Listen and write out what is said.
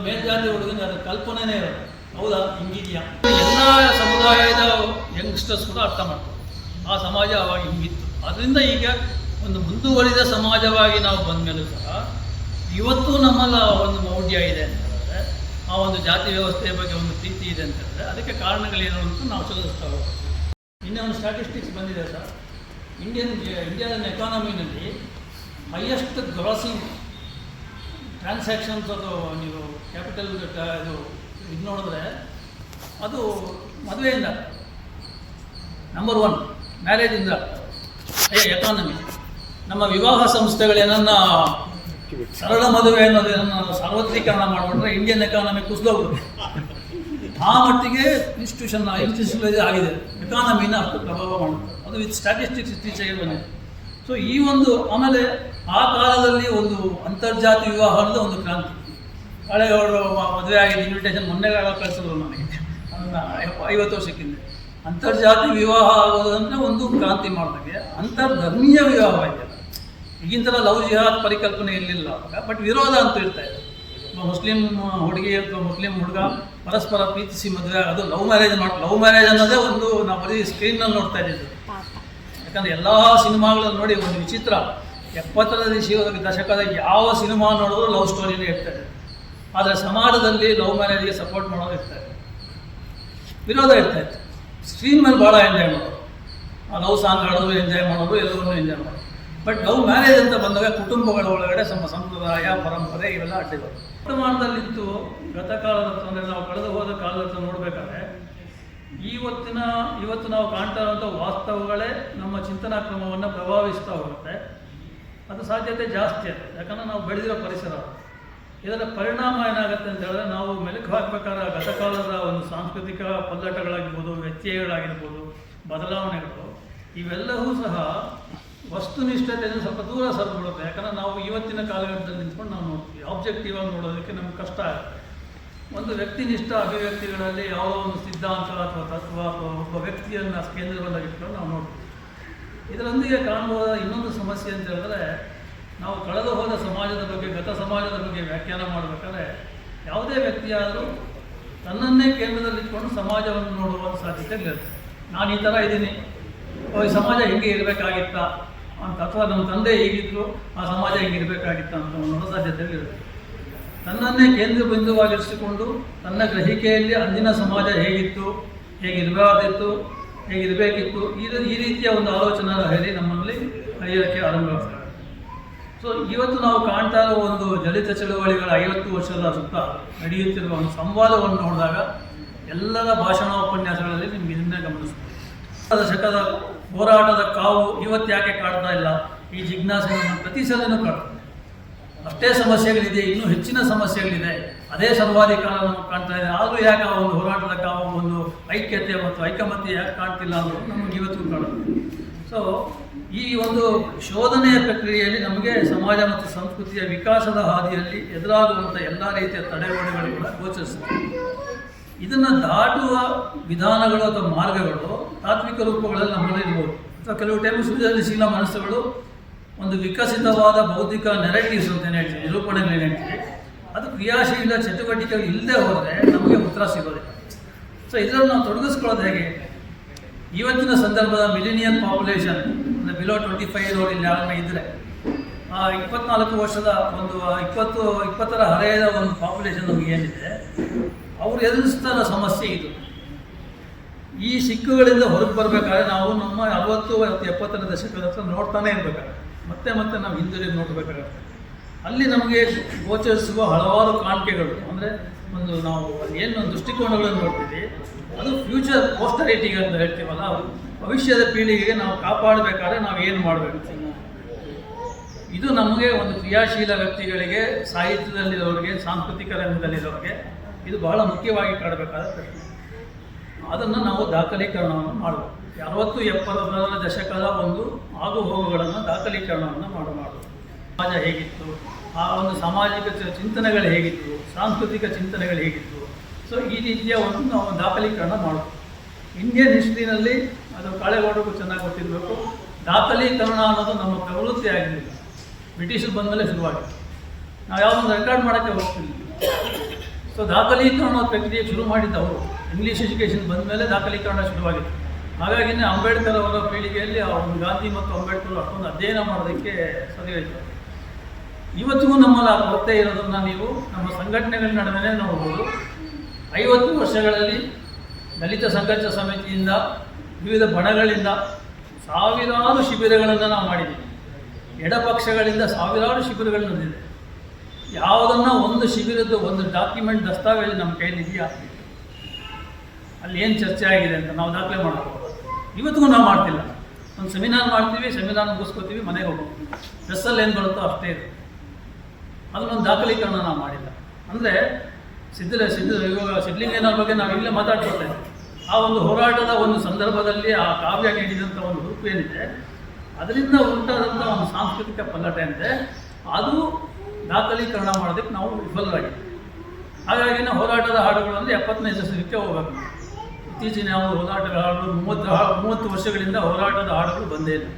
ಮೇಲ್ಜಾತಿ ಹುಡುಗನಿಗೆ ಅದರ ಕಲ್ಪನೆನೇ ಇರೋದು. ಹೌದಾ, ಹಿಂಗಿದೆಯಾ? ಎಲ್ಲ ಸಮುದಾಯದ ಯಂಗ್ಸ್ಟರ್ಸ್ ಕೂಡ ಅರ್ಥ ಮಾಡ್ತಾರೆ ಆ ಸಮಾಜ ಅವಾಗ ಹಿಂಗಿತ್ತು. ಅದರಿಂದ ಈಗ ಒಂದು ಮುಂದುವರಿದ ಸಮಾಜವಾಗಿ ನಾವು ಬಂದ ಮೇಲೂ ಸಹ ಇವತ್ತು ನಮ್ಮಲ್ಲ ಒಂದು ಮೌಢ್ಯ ಇದೆ ಅಂತಂದರೆ, ಆ ಒಂದು ಜಾತಿ ವ್ಯವಸ್ಥೆಯ ಬಗ್ಗೆ ಒಂದು ಪ್ರೀತಿ ಇದೆ ಅಂತಂದರೆ ಅದಕ್ಕೆ ಕಾರಣಗಳೇನು ಅಂತ ನಾವು ಶೋಧಿಸ್ತಾ ಹೋಗ್ತೀವಿ. ಇನ್ನೇ ಒಂದು ಸ್ಟ್ಯಾಟಿಸ್ಟಿಕ್ಸ್ ಬಂದಿದೆ ಸರ್. ಇಂಡಿಯಾದ ಎಕಾನಮಿನಲ್ಲಿ ಹೈಯೆಸ್ಟ್ ಗ್ರಾಸಿಂಗ್ ಟ್ರಾನ್ಸಾಕ್ಷನ್ಸ್, ಅದು ನೀವು ಕ್ಯಾಪಿಟಲ್ ಇದು ನೋಡಿದ್ರೆ ಅದು ಮದುವೆಯಿಂದ ನಂಬರ್ 1, ಮ್ಯಾರೇಜಿಂದ ಎಕಾನಮಿ. ನಮ್ಮ ವಿವಾಹ ಸಂಸ್ಥೆಗಳೇನನ್ನ ಸರಳ ಮದುವೆ ಅನ್ನೋದೇನನ್ನು ಸಾರ್ವತ್ರೀಕರಣ ಮಾಡಿಬಿಟ್ರೆ ಇಂಡಿಯನ್ ಎಕಾನಮಿ ಕುಸಿದೋಗ್ಬಿಡುತ್ತೆ. ಆ ಮಟ್ಟಿಗೆ ಇನ್ಸ್ಟಿಟ್ಯೂಷನಲೈಸ್ ಆಗಿದೆ, ಎಕಾನಮಿನ ಅಷ್ಟು ಪ್ರಭಾವ ಮಾಡುತ್ತೆ. ಅದು ವಿತ್ ಸ್ಟ್ಯಾಟಿಸ್ಟಿಕ್ಸ್ ಇತ್ತೀಚೆಗೆ ಬಂದಿದೆ. ಸೊ ಈ ಒಂದು ಆಮೇಲೆ ಆ ಕಾಲದಲ್ಲಿ ಒಂದು ಅಂತರ್ಜಾತಿ ವಿವಾಹ ಅನ್ನೋದು ಒಂದು ಕ್ರಾಂತಿ. ಹಳೆಯವರು ಮದುವೆ ಆಗಿದ್ದು ಇನ್ವಿಟೇಷನ್ ಮೊನ್ನೆ ಕಳಿಸಿದ್ರು ನನಗೆ, ಅದನ್ನು 50 ವರ್ಷಕ್ಕಿಂತ. ಅಂತರ್ಜಾತಿ ವಿವಾಹ ಆಗೋದಂದರೆ ಒಂದು ಕ್ರಾಂತಿ ಮಾಡಿದಾಗೆ. ಅಂತರ್ಧರ್ಮೀಯ ವಿವಾಹ ಇದೆಯಲ್ಲ, ಈಗಿನ ಥರ ಲವ್ ಜಿಹಾದ್ ಪರಿಕಲ್ಪನೆ ಇರಲಿಲ್ಲ ಅವಾಗ, ಬಟ್ ವಿರೋಧ ಅಂತೂ ಇರ್ತಾ ಇದೆ. ಮುಸ್ಲಿಂ ಹುಡುಗಿ ಅಥವಾ ಮುಸ್ಲಿಂ ಹುಡುಗ ಪರಸ್ಪರ ಪ್ರೀತಿಸಿ ಮದುವೆ ಆಗೋದು ಲವ್ ಮ್ಯಾರೇಜ್ ಅನ್ನೋದೇ ಒಂದು ನಾವು ಬರೀ ಸ್ಕ್ರೀನ್ನಲ್ಲಿ ನೋಡ್ತಾ ಇದ್ದೀವಿ. ಯಾಕಂದರೆ ಎಲ್ಲ ಸಿನಿಮಾಗಳನ್ನು ನೋಡಿ ಒಂದು ವಿಚಿತ್ರ, 70ರ ದಶಕದ ಯಾವ ಸಿನಿಮಾ ನೋಡಿದ್ರು ಲವ್ ಸ್ಟೋರಿನೇ ಇರ್ತಾರೆ. ಆದರೆ ಸಮಾಜದಲ್ಲಿ ಲವ್ ಮ್ಯಾರೇಜ್ಗೆ ಸಪೋರ್ಟ್ ಮಾಡೋದು ಇರ್ತಾರೆ, ವಿರೋಧ ಇರ್ತಾಯಿತ್ತು. ಸ್ಕ್ರೀನ್ ಮೇಲೆ ಭಾಳ ಎಂಜಾಯ್ ಮಾಡೋದು, ಆ ಲವ್ ಸಾಂಗ್ ಹಾಡೋದು ಎಂಜಾಯ್ ಮಾಡೋದು, ಎಲ್ಲವನ್ನೂ ಎಂಜಾಯ್ ಮಾಡೋದು. ಬಟ್ ಲವ್ ಮ್ಯಾರೇಜ್ ಅಂತ ಬಂದಾಗ ಕುಟುಂಬಗಳ ಒಳಗಡೆ ನಮ್ಮ ಸಂಪ್ರದಾಯ ಪರಂಪರೆ ಇವೆಲ್ಲ ಅಡ್ಡಿಗಳು. ವರ್ತಮಾನದಲ್ಲಿತ್ತು ಗತಕಾಲದ ಅಂದರೆ ನಾವು ಕಳೆದು ಹೋದ ಕಾಲದ ನೋಡಬೇಕಾದ್ರೆ ಇವತ್ತು ನಾವು ಕಾಣ್ತಾ ಇರುವಂಥ ವಾಸ್ತವಗಳೇ ನಮ್ಮ ಚಿಂತನಾ ಕ್ರಮವನ್ನು ಪ್ರಭಾವಿಸ್ತಾ ಹೋಗುತ್ತೆ. ಅದು ಸಾಧ್ಯತೆ ಜಾಸ್ತಿ ಇದೆ, ಯಾಕಂದರೆ ನಾವು ಬೆಳೆದಿರೋ ಪರಿಸರ. ಇದರ ಪರಿಣಾಮ ಏನಾಗುತ್ತೆ ಅಂತ ಹೇಳಿದ್ರೆ, ನಾವು ಮೆಲುಕು ಹಾಕಬೇಕಾದ್ರೆ ಗತಕಾಲದ ಒಂದು ಸಾಂಸ್ಕೃತಿಕ ಪಲ್ಲಟಗಳಾಗಿರ್ಬೋದು, ವ್ಯತ್ಯಯಗಳಾಗಿರ್ಬೋದು, ಬದಲಾವಣೆಗಳು ಇವೆಲ್ಲವೂ ಸಹ ವಸ್ತುನಿಷ್ಠತೆಯನ್ನು ಸ್ವಲ್ಪ ದೂರ ಸರಿಬಿಡುತ್ತೆ. ಯಾಕಂದರೆ ನಾವು ಇವತ್ತಿನ ಕಾಲಘಟ್ಟದಲ್ಲಿ ನಿಂತ್ಕೊಂಡು ನಾವು ನೋಡ್ತೀವಿ, ಆಬ್ಜೆಕ್ಟಿವ್ ಆಗಿ ನೋಡೋದಕ್ಕೆ ನಮ್ಗೆ ಕಷ್ಟ ಆಗುತ್ತೆ. ಒಂದು ವ್ಯಕ್ತಿನಿಷ್ಠ ಅಭಿವ್ಯಕ್ತಿಗಳಲ್ಲಿ ಯಾವುದೋ ಒಂದು ಸಿದ್ಧಾಂತ ಅಥವಾ ತತ್ವ ಅಥವಾ ಒಬ್ಬ ವ್ಯಕ್ತಿಯನ್ನು ಕೇಂದ್ರವನ್ನಾಗಿಟ್ಕೊಂಡು ನಾವು ನೋಡ್ತೀವಿ. ಇದರೊಂದಿಗೆ ಕಾಣುವ ಇನ್ನೊಂದು ಸಮಸ್ಯೆ ಅಂತ ಹೇಳಿದ್ರೆ, ನಾವು ಕಳೆದು ಹೋದ ಸಮಾಜದ ಬಗ್ಗೆ, ಗತ ಸಮಾಜದ ಬಗ್ಗೆ ವ್ಯಾಖ್ಯಾನ ಮಾಡಬೇಕಾದ್ರೆ ಯಾವುದೇ ವ್ಯಕ್ತಿಯಾದರೂ ತನ್ನನ್ನೇ ಕೇಂದ್ರದಲ್ಲಿಟ್ಕೊಂಡು ಸಮಾಜವನ್ನು ನೋಡುವ ಸಾಧ್ಯತೆ ಇರುತ್ತೆ. ನಾನು ಈ ಥರ ಇದ್ದೀನಿ, ಈ ಸಮಾಜ ಹಿಂಗೆ ಇರಬೇಕಾಗಿತ್ತಾ ಅಂತ, ಅಥವಾ ನಮ್ಮ ತಂದೆ ಹೀಗಿದ್ರು ಆ ಸಮಾಜ ಹಿಂಗಿರಬೇಕಾಗಿತ್ತ ಅಂತ ನೋಡೋ ಸಾಧ್ಯತೆ ಇರುತ್ತೆ. ತನ್ನನ್ನೇ ಕೇಂದ್ರ ಬಿಂದುವಾಗಿರಿಸಿಕೊಂಡು ತನ್ನ ಗ್ರಹಿಕೆಯಲ್ಲಿ ಅಂದಿನ ಸಮಾಜ ಹೇಗಿತ್ತು, ಹೇಗಿರಬಾರ್ದಿತ್ತು, ಹೇಗಿರಬೇಕಿತ್ತು, ಈ ರೀತಿಯ ಒಂದು ಆಲೋಚನಾ ಲಹರಿ ನಮ್ಮಲ್ಲಿ ಹರಿಯೋಕ್ಕೆ ಆರಂಭವಾಗ್ತದೆ. ಸೊ ಇವತ್ತು ನಾವು ಕಾಣ್ತಾ ಇರೋ ಒಂದು ದಲಿತ ಚಳುವಳಿಗಳ 50 ವರ್ಷದ ಸುತ್ತ ನಡೆಯುತ್ತಿರುವ ಒಂದು ಸಂವಾದವನ್ನು ನೋಡಿದಾಗ ಎಲ್ಲರ ಭಾಷಣ ಉಪನ್ಯಾಸಗಳಲ್ಲಿ ನಿಮ್ಗೆ ಇದನ್ನೇ ಗಮನಿಸ್ತೀವಿ. ದಶಕದ ಹೋರಾಟದ ಕಾವು ಇವತ್ತು ಯಾಕೆ ಕಾಡ್ತಾ ಇಲ್ಲ? ಈ ಜಿಜ್ಞಾಸೆಯನ್ನು ಪ್ರತಿ ಸಲನೂ ಕಾಡ್ತದೆ. ಅಷ್ಟೇ ಸಮಸ್ಯೆಗಳಿದೆ, ಇನ್ನೂ ಹೆಚ್ಚಿನ ಸಮಸ್ಯೆಗಳಿದೆ, ಅದೇ ಸರ್ವಾಧಿಕಾರ ನಮಗೆ ಕಾಣ್ತಾ ಇದೆ. ಆದರೂ ಯಾಕೆ ಆ ಒಂದು ಹೋರಾಟದ ಕಾವು, ಒಂದು ಐಕ್ಯತೆ ಮತ್ತು ಐಕಮತ್ಯ ಯಾಕೆ ಕಾಣ್ತಿಲ್ಲ ಅನ್ನೋದು ನಮಗೆ ಇವತ್ತು ಕಾಣುತ್ತೆ. ಸೊ ಈ ಒಂದು ಶೋಧನೆಯ ಪ್ರಕ್ರಿಯೆಯಲ್ಲಿ ನಮಗೆ ಸಮಾಜ ಮತ್ತು ಸಂಸ್ಕೃತಿಯ ವಿಕಾಸದ ಹಾದಿಯಲ್ಲಿ ಎದುರಾಗುವಂಥ ಎಲ್ಲ ರೀತಿಯ ತಡೆಗೋಡೆಗಳು ಕೂಡ ಗೋಚರಿಸುತ್ತವೆ. ಇದನ್ನು ದಾಟುವ ವಿಧಾನಗಳು ಅಥವಾ ಮಾರ್ಗಗಳು ತಾತ್ವಿಕ ರೂಪಗಳಲ್ಲಿ ನಮ್ಮಲ್ಲಿ ಇರ್ಬೋದು, ಅಥವಾ ಕೆಲವು ಟೈಮ್ ಸೃಜನಶೀಲ ಮನಸ್ಸುಗಳು ಒಂದು ವಿಕಸಿತವಾದ ಬೌದ್ಧಿಕ ನೆರೆಟಿವ್ಸ್ ಅಂತ ಏನು ಹೇಳ್ತೀವಿ, ನಿರೂಪಣೆಗಳೇನು ಹೇಳ್ತೀವಿ, ಅದು ಕ್ರಿಯಾಶೀಲ ಚಟುವಟಿಕೆಗಳು ಇಲ್ಲದೆ ಹೋದರೆ ನಮಗೆ ಉತ್ತರ ಸಿಗೋದಿಲ್ಲ. ಸೊ ಇದರಲ್ಲಿ ನಾವು ತೊಡಗಿಸ್ಕೊಳ್ಳೋದು ಹೇಗೆ? ಇವತ್ತಿನ ಸಂದರ್ಭದ ಮಿಲಿನಿಯನ್ ಪಾಪ್ಯುಲೇಷನ್ ಅಂದರೆ ಬಿಲೋ 25 ಇಲ್ಲಿ ಯಾರನ್ನ ಇದ್ದರೆ, ಆ 24 ವರ್ಷದ ಒಂದು 20ರ ಹರೆಯದ ಒಂದು ಪಾಪ್ಯುಲೇಷನ್ ನಮಗೆ ಏನಿದೆ, ಅವರು ಎದುರಿಸ್ತಾರ ಸಮಸ್ಯೆ ಇದು. ಈ ಸಿಕ್ಕುಗಳಿಂದ ಹೊರಗೆ ಬರಬೇಕಾದ್ರೆ ನಾವು ನಮ್ಮ 60 ಮತ್ತು 70ರ ದಶಕದ ಹತ್ರ ನೋಡ್ತಾನೆ ಇರಬೇಕಾಗುತ್ತೆ. ಮತ್ತೆ ನಾವು ಹಿಂದಿರುಗಿ ನೋಡಬೇಕಾಗುತ್ತೆ. ಅಲ್ಲಿ ನಮಗೆ ಗೋಚರಿಸುವ ಹಲವಾರು ಕಾಣಿಕೆಗಳು, ಅಂದರೆ ಒಂದು ನಾವು ಏನು ದೃಷ್ಟಿಕೋನಗಳನ್ನು ನೋಡ್ತೀವಿ, ಅದು ಫ್ಯೂಚರ್ ಪೋಸ್ಟರಿಟಿಗೆ ಅಂತ ಹೇಳ್ತೀವಲ್ಲ, ಭವಿಷ್ಯದ ಪೀಳಿಗೆಗೆ ನಾವು ಕಾಪಾಡಬೇಕಾದ್ರೆ ನಾವು ಏನು ಮಾಡಬೇಕು, ಇದು ನಮಗೆ ಒಂದು ಕ್ರಿಯಾಶೀಲ ವ್ಯಕ್ತಿಗಳಿಗೆ, ಸಾಹಿತ್ಯದಲ್ಲಿರೋರಿಗೆ, ಸಾಂಸ್ಕೃತಿಕ ರಂಗದಲ್ಲಿರೋರಿಗೆ ಇದು ಬಹಳ ಮುಖ್ಯವಾಗಿ ಕಾಡಬೇಕಾದ ಪ್ರಶ್ನೆ. ಅದನ್ನು ನಾವು ದಾಖಲೀಕರಣವನ್ನು ಮಾಡಬೇಕು. 60-70ರ ದಶಕದ ಒಂದು ಆಗು ಹೋಗುಗಳನ್ನು ದಾಖಲೀಕರಣವನ್ನು ಮಾಡಬೇಕು. ಸಮಾಜ ಹೇಗಿತ್ತು, ಆ ಒಂದು ಸಾಮಾಜಿಕ ಚಿಂತನೆಗಳು ಹೇಗಿತ್ತು, ಸಾಂಸ್ಕೃತಿಕ ಚಿಂತನೆಗಳು ಹೇಗಿತ್ತು. ಸೊ ಈ ರೀತಿಯ ಒಂದು ನಾವು ದಾಖಲೀಕರಣ ಮಾಡಬೇಕು. ಇಂಡಿಯನ್ ಹಿಸ್ಟ್ರಿನಲ್ಲಿ ಅದು ಕಾಳೆಗೌಡರಿಗೂ ಚೆನ್ನಾಗಿ ಗೊತ್ತಿರಬೇಕು, ದಾಖಲೀಕರಣ ಅನ್ನೋದು ನಮ್ಮ ಪ್ರವೃತ್ತಿ ಆಗಿರಲಿಲ್ಲ. ಬ್ರಿಟಿಷರು ಬಂದ ಮೇಲೆ ಶುರುವಾಗಿತ್ತು. ನಾವು ಯಾವುದೊಂದು ರೆಕಾರ್ಡ್ ಮಾಡೋಕ್ಕೆ ಹೋಗ್ತಿರ್ಲಿಲ್ಲ. ಸೊ ದಾಖಲೀಕರಣ ಪ್ರಕ್ರಿಯೆ ಶುರು ಮಾಡಿದ್ದವರು ಇಂಗ್ಲೀಷ್ ಎಜುಕೇಷನ್ ಬಂದ ಮೇಲೆ ದಾಖಲೀಕರಣ ಶುರುವಾಗಿತ್ತು. ಹಾಗಾಗಿನೇ ಅಂಬೇಡ್ಕರ್ ಅವರ ಪೀಳಿಗೆಯಲ್ಲಿ ಒಂದು ಗಾಂಧಿ ಮತ್ತು ಅಂಬೇಡ್ಕರ್ ಅಷ್ಟೊಂದು ಅಧ್ಯಯನ ಮಾಡೋದಕ್ಕೆ ಸರಿಯಾಯಿತು. ಇವತ್ತಿಗೂ ನಮ್ಮಲ್ಲಿ ಆ ಕೊರತೆ ಇರೋದನ್ನು ನೀವು ನಮ್ಮ ಸಂಘಟನೆಗಳ ನಡುವೆ ನೋಡ್ಬೋದು. 50 ವರ್ಷಗಳಲ್ಲಿ ದಲಿತ ಸಂಘರ್ಷ ಸಮಿತಿಯಿಂದ ವಿವಿಧ ಬಣಗಳಿಂದ ಸಾವಿರಾರು ಶಿಬಿರಗಳನ್ನು ನಾವು ಮಾಡಿದ್ದೀವಿ. ಎಡಪಕ್ಷಗಳಿಂದ ಸಾವಿರಾರು ಶಿಬಿರಗಳು ನಡೆದಿದೆ. ಯಾವುದನ್ನು ಒಂದು ಶಿಬಿರದ ಒಂದು ಡಾಕ್ಯುಮೆಂಟ್ ದಸ್ತಾವೇಜು ನಮ್ಮ ಕೈಲಿದೆಯಾ, ಅಲ್ಲಿ ಏನು ಚರ್ಚೆ ಆಗಿದೆ ಅಂತ ನಾವು ದಾಖಲೆ ಮಾಡ್ಬೋದು. ಇವತ್ತಿಗೂ ನಾವು ಮಾಡ್ತಿಲ್ಲ. ಒಂದು ಸೆಮಿನಾರ್ ಮಾಡ್ತೀವಿ, ಸೆಮಿನಾರ್ ಮುಗಿಸ್ಕೋತೀವಿ, ಮನೆಗೆ ಹೋಗ್ತೀವಿ. ಡ್ರೆಸ್ಸಲ್ಲಿ ಏನು ಬರುತ್ತೋ ಅಷ್ಟೇ ಇದೆ. ಅದನ್ನೊಂದು ದಾಖಲೀಕರಣ ನಾವು ಮಾಡಿಲ್ಲ. ಅಂದರೆ ಇವಾಗ ಸಿದ್ಧಲಿಂಗಯ್ಯನವ್ರ ಬಗ್ಗೆ ನಾವು ಇಲ್ಲೇ ಮಾತಾಡ್ಕೊಳ್ತೇವೆ. ಆ ಒಂದು ಹೋರಾಟದ ಒಂದು ಸಂದರ್ಭದಲ್ಲಿ ಆ ಕಾವ್ಯ ನೀಡಿದಂಥ ಒಂದು ರೂಪ ಏನಿದೆ, ಅದರಿಂದ ಉಂಟಾದಂಥ ಒಂದು ಸಾಂಸ್ಕೃತಿಕ ಪಲ್ಲಟೆ ಅಂತೆ, ಅದು ದಾಖಲೀಕರಣ ಮಾಡೋದಕ್ಕೆ ನಾವು ವಿಫಲರಾಗಿದ್ದೀವಿ. ಹಾಗಾಗಿ ನಾವು ಹೋರಾಟದ ಹಾಡುಗಳು ಅಂದರೆ 70ನೇ ದಶಕಕ್ಕೆ ಹೋಗಬೇಕು. ಇತ್ತೀಚಿನ ಯಾವ ಹೋರಾಟದ ಹಾಡುಗಳು 30 ವರ್ಷಗಳಿಂದ ಹೋರಾಟದ ಹಾಡುಗಳು ಬಂದೇ ಇಲ್ಲ.